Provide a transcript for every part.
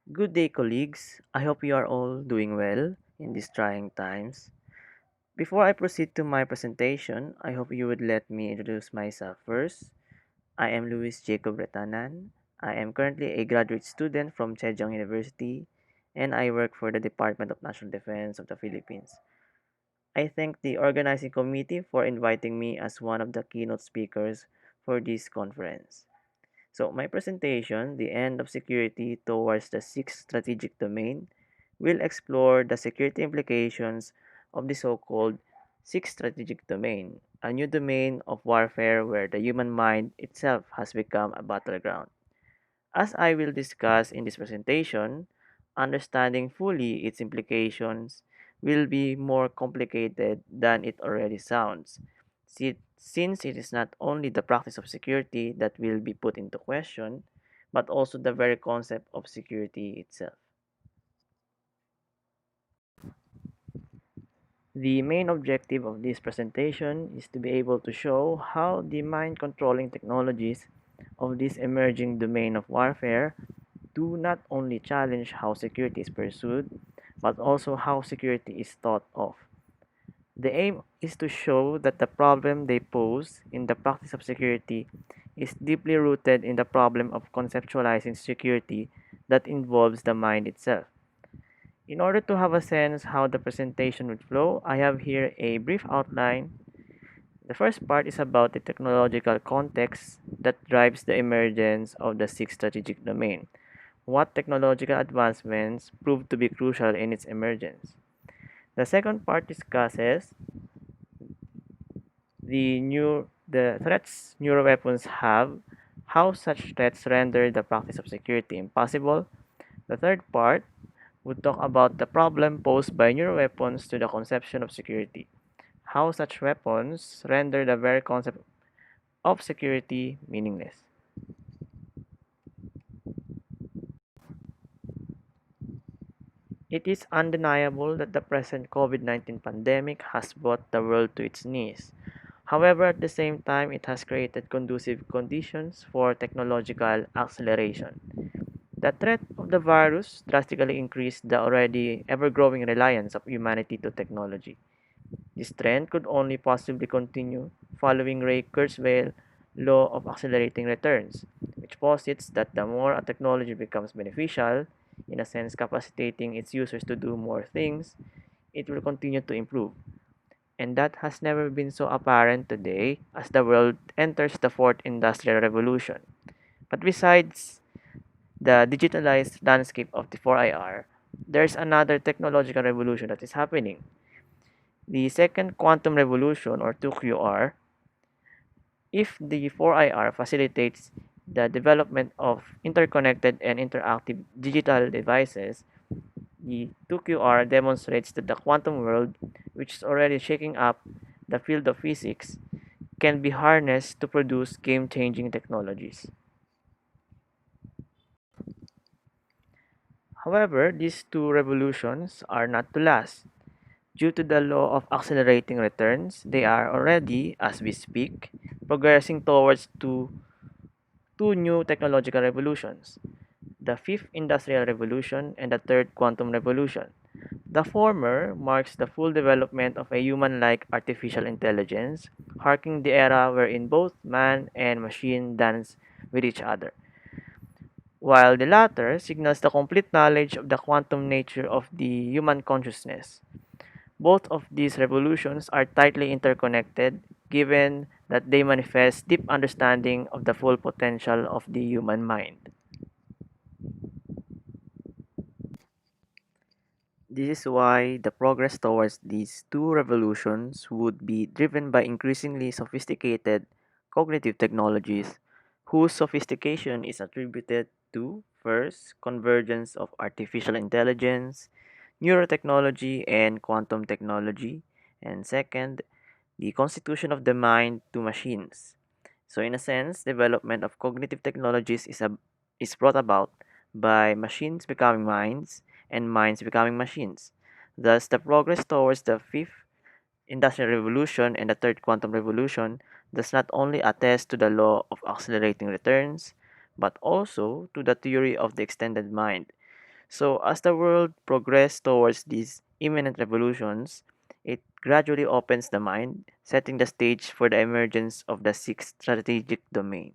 Good day, colleagues. I hope you are all doing well in these trying times. Before I proceed to my presentation, I hope you would let me introduce myself first. I am Luis Jacob Retanan. I am currently a graduate student from Zhejiang University, and I work for the Department of National Defense of the Philippines. I thank the organizing committee for inviting me as one of the keynote speakers for this conference. So, my presentation, The End of Security Towards the Sixth Strategic Domain, will explore the security implications of the so called Sixth Strategic Domain, a new domain of warfare where the human mind itself has become a battleground. As I will discuss in this presentation, understanding fully its implications will be more complicated than it already sounds, since it is not only the practice of security that will be put into question, but also the very concept of security itself. The main objective of this presentation is to be able to show how the mind controlling technologies of this emerging domain of warfare do not only challenge how security is pursued, but also how security is thought of. The aim is to show that the problem they pose in the practice of security is deeply rooted in the problem of conceptualizing security that involves the mind itself. In order to have a sense how the presentation would flow, I have here a brief outline. The first part is about the technological context that drives the emergence of the sixth strategic domain. What technological advancements proved to be crucial in its emergence. The second part discusses the threats neuroweapons have, how such threats render the practice of security impossible. The third part would talk about the problem posed by neuroweapons to the conception of security, how such weapons render the very concept of security meaningless. It is undeniable that the present COVID-19 pandemic has brought the world to its knees. However, at the same time, it has created conducive conditions for technological acceleration. The threat of the virus drastically increased the already ever-growing reliance of humanity to technology. This trend could only possibly continue following Ray Kurzweil's law of accelerating returns, which posits that the more a technology becomes beneficial, in a sense capacitating its users to do more things, it will continue to improve. And that has never been so apparent today as the world enters the fourth industrial revolution. But besides the digitalized landscape of the 4IR, there's another technological revolution that is happening. The second quantum revolution, or 2QR. If the 4IR facilitates the development of interconnected and interactive digital devices, the 2QR demonstrates that the quantum world, which is already shaking up the field of physics, can be harnessed to produce game changing technologies. However, these two revolutions are not to last. Due to the law of accelerating returns, they are already, as we speak, progressing towards two new technological revolutions, the fifth industrial revolution and the third quantum revolution. The former marks the full development of a human like artificial intelligence, marking the era wherein both man and machine dance with each other, while the latter signals the complete knowledge of the quantum nature of the human consciousness. Both of these revolutions are tightly interconnected, given that they manifest deep understanding of the full potential of the human mind. This is why the progress towards these two revolutions would be driven by increasingly sophisticated cognitive technologies, whose sophistication is attributed to, first, convergence of artificial intelligence, neurotechnology, and quantum technology, and second, the constitution of the mind to machines. So, in a sense, development of cognitive technologies is brought about by machines becoming minds and minds becoming machines. Thus, the progress towards the fifth industrial revolution and the third quantum revolution does not only attest to the law of accelerating returns, but also to the theory of the extended mind, So, as the world progresses towards these imminent revolutions, it gradually opens the mind, setting the stage for the emergence of the sixth strategic domain.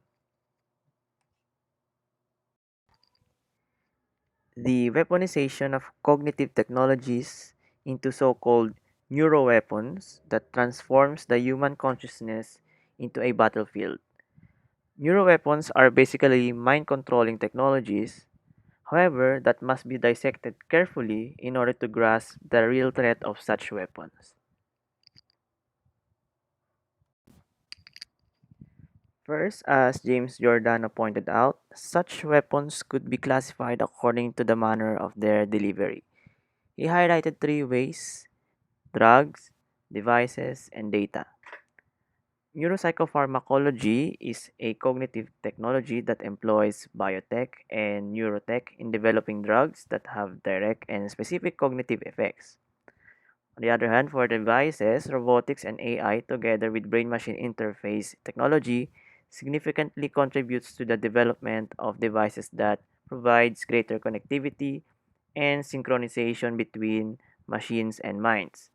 The weaponization of cognitive technologies into so-called neuroweapons that transforms the human consciousness into a battlefield. Neuroweapons are basically mind-controlling technologies, however, that must be dissected carefully in order to grasp the real threat of such weapons. First, as James Giordano pointed out, such weapons could be classified according to the manner of their delivery. He highlighted three ways: drugs, devices, and data. Neuropsychopharmacology is a cognitive technology that employs biotech and neurotech in developing drugs that have direct and specific cognitive effects. On the other hand, for devices, robotics and AI, together with brain machine interface technology, significantly contributes to the development of devices that provides greater connectivity and synchronization between machines and minds.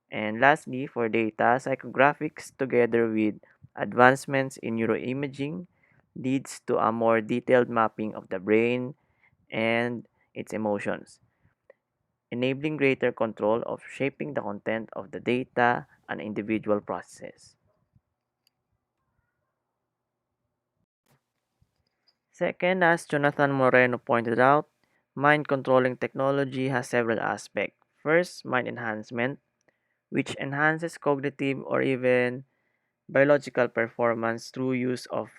And lastly, for data, psychographics together with advancements in neuroimaging leads to a more detailed mapping of the brain and its emotions, enabling greater control of shaping the content of the data an individual processes. Second, as Jonathan Moreno pointed out, mind controlling technology has several aspects. First, mind enhancement, which enhances cognitive or even biological performance through use of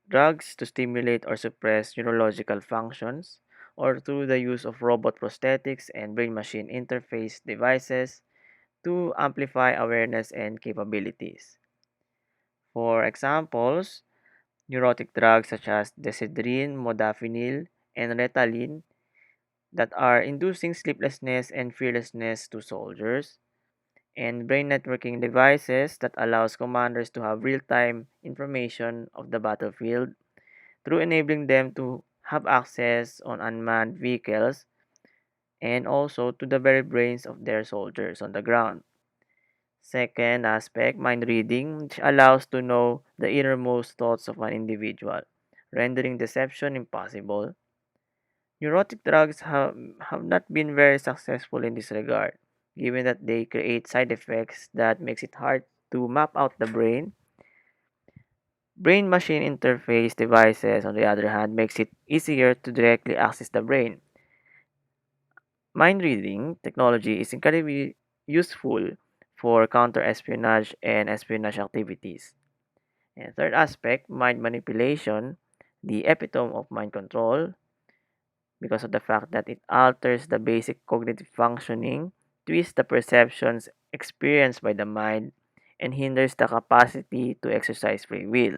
drugs to stimulate or suppress neurological functions, or through the use of robot prosthetics and brain machine interface devices to amplify awareness and capabilities. For examples, neurotic drugs such as desidrin, modafinil, and Ritalin that are inducing sleeplessness and fearlessness to soldiers, and brain networking devices that allows commanders to have real-time information of the battlefield through enabling them to have access on unmanned vehicles and also to the very brains of their soldiers on the ground. Second aspect, mind reading, which allows to know the innermost thoughts of an individual, rendering deception impossible. Neurotic drugs have not been very successful in this regard, given that they create side effects that makes it hard to map out the brain. Brain machine interface devices, on the other hand, makes it easier to directly access the brain. Mind reading technology is incredibly useful for counter espionage and espionage activities. And third aspect, mind manipulation, the epitome of mind control, because of the fact that it alters the basic cognitive functioning, twists the perceptions experienced by the mind, and hinders the capacity to exercise free will.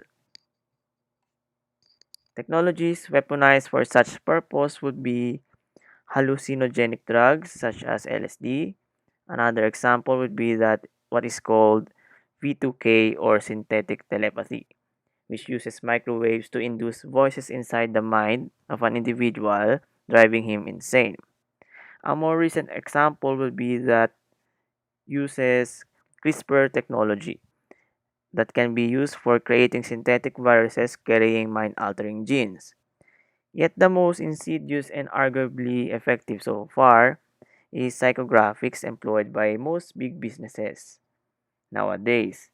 Technologies weaponized for such purpose would be hallucinogenic drugs such as LSD. Another example would be that what is called V2K or synthetic telepathy, which uses microwaves to induce voices inside the mind of an individual, driving him insane. A more recent example would be that uses CRISPR technology that can be used for creating synthetic viruses carrying mind altering genes. Yet the most insidious and arguably effective so far is psychographics employed by most big businesses nowadays,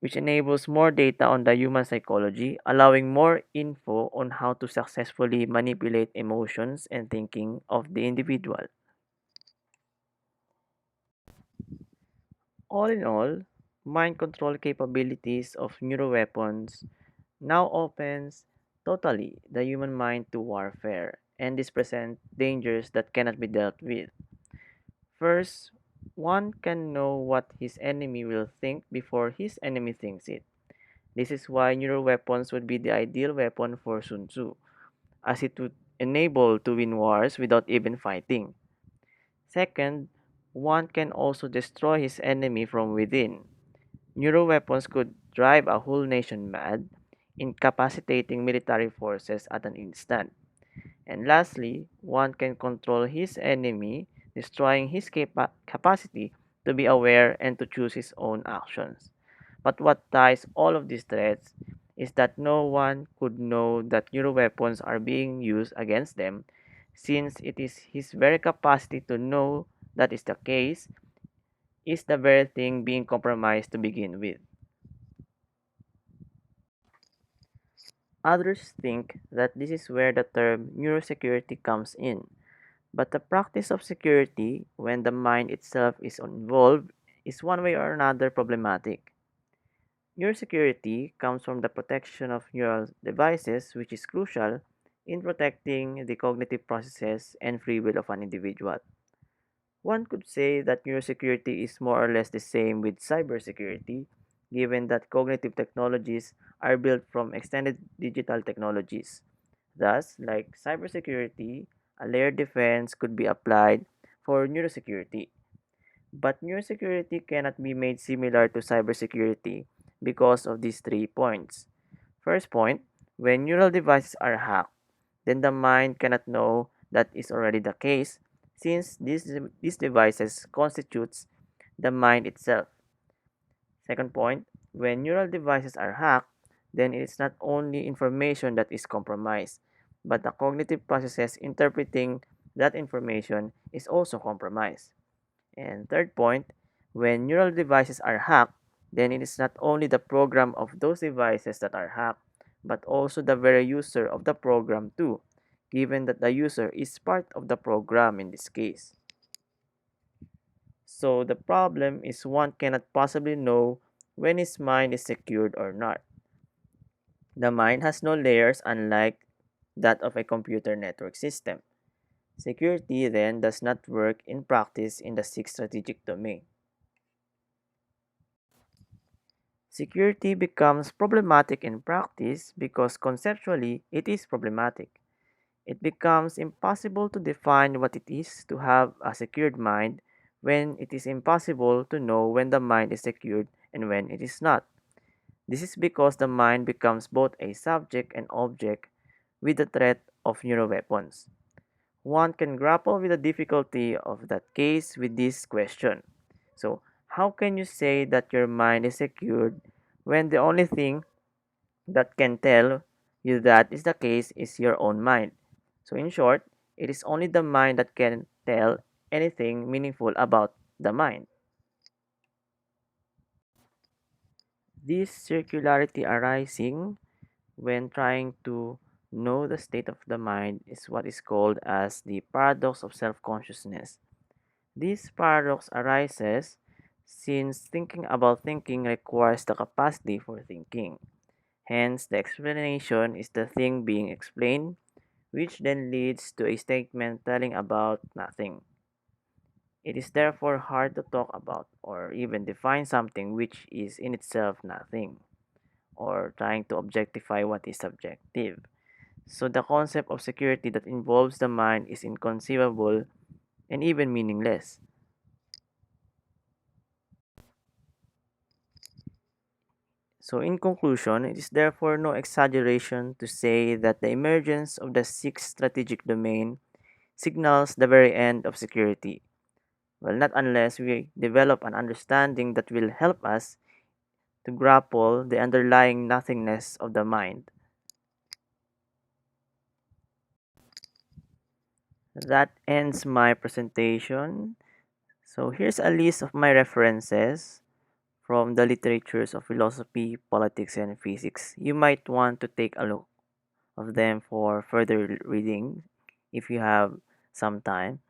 which enables more data on the human psychology, allowing more info on how to successfully manipulate emotions and thinking of the individual. All in all, mind control capabilities of neuroweapons now opens totally the human mind to warfare, and this presents dangers that cannot be dealt with. First, one can know what his enemy will think before his enemy thinks it. This is why neuroweapons would be the ideal weapon for Sun Tzu, as it would enable to win wars without even fighting. Second, one can also destroy his enemy from within. Neuroweapons could drive a whole nation mad, incapacitating military forces at an instant. And lastly, one can control his enemy, destroying his capacity to be aware and to choose his own actions. But what ties all of these threats is that no one could know that neuroweapons are being used against them, since it is his very capacity to know that is the case is the very thing being compromised to begin with. Others think that this is where the term neurosecurity comes in, but the practice of security, when the mind itself is involved, is one way or another problematic. Neurosecurity comes from the protection of neural devices, which is crucial in protecting the cognitive processes and free will of an individual. One could say that neurosecurity is more or less the same with cybersecurity, given that cognitive technologies are built from extended digital technologies. Thus, like cybersecurity, a layered defense could be applied for neurosecurity. But neurosecurity cannot be made similar to cybersecurity because of these 3 points. First point, when neural devices are hacked, then the mind cannot know that is already the case since these devices constitutes the mind itself. Second point, when neural devices are hacked, then it is not only information that is compromised, but the cognitive processes interpreting that information is also compromised. And third point, when neural devices are hacked, then it is not only the program of those devices that are hacked, but also the very user of the program too, given that the user is part of the program in this case. So the problem is one cannot possibly know when his mind is secured or not. The mind has no layers unlike that of a computer network system. Security then does not work in practice in the sixth strategic domain. Security becomes problematic in practice because conceptually it is problematic. It becomes impossible to define what it is to have a secured mind when it is impossible to know when the mind is secured and when it is not. This is because the mind becomes both a subject and object with the threat of neuroweapons. One can grapple with the difficulty of that case with this question. So, how can you say that your mind is secured when the only thing that can tell you that is the case is your own mind? So, in short, it is only the mind that can tell anything meaningful about the mind. This circularity arising when trying to know the state of the mind is what is called as the paradox of self-consciousness. This paradox arises since thinking about thinking requires the capacity for thinking. Hence, the explanation is the thing being explained, which then leads to a statement telling about nothing. It is therefore hard to talk about or even define something which is in itself nothing, or trying to objectify what is subjective. So, the concept of security that involves the mind is inconceivable and even meaningless. So, in conclusion, it is therefore no exaggeration to say that the emergence of the sixth strategic domain signals the very end of security. Well, not unless we develop an understanding that will help us to grapple the underlying nothingness of the mind. That ends my presentation. So, here's a list of my references from the literatures of philosophy, politics, and physics. You might want to take a look of them for further reading if you have some time.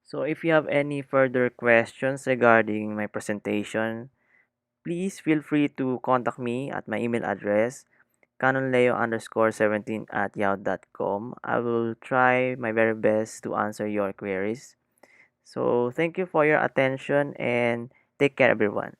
So if you have any further questions regarding my presentation, please feel free to contact me at my email address canonleo_17 at yahoo.com. I will try my very best to answer your queries. So thank you for your attention and take care everyone.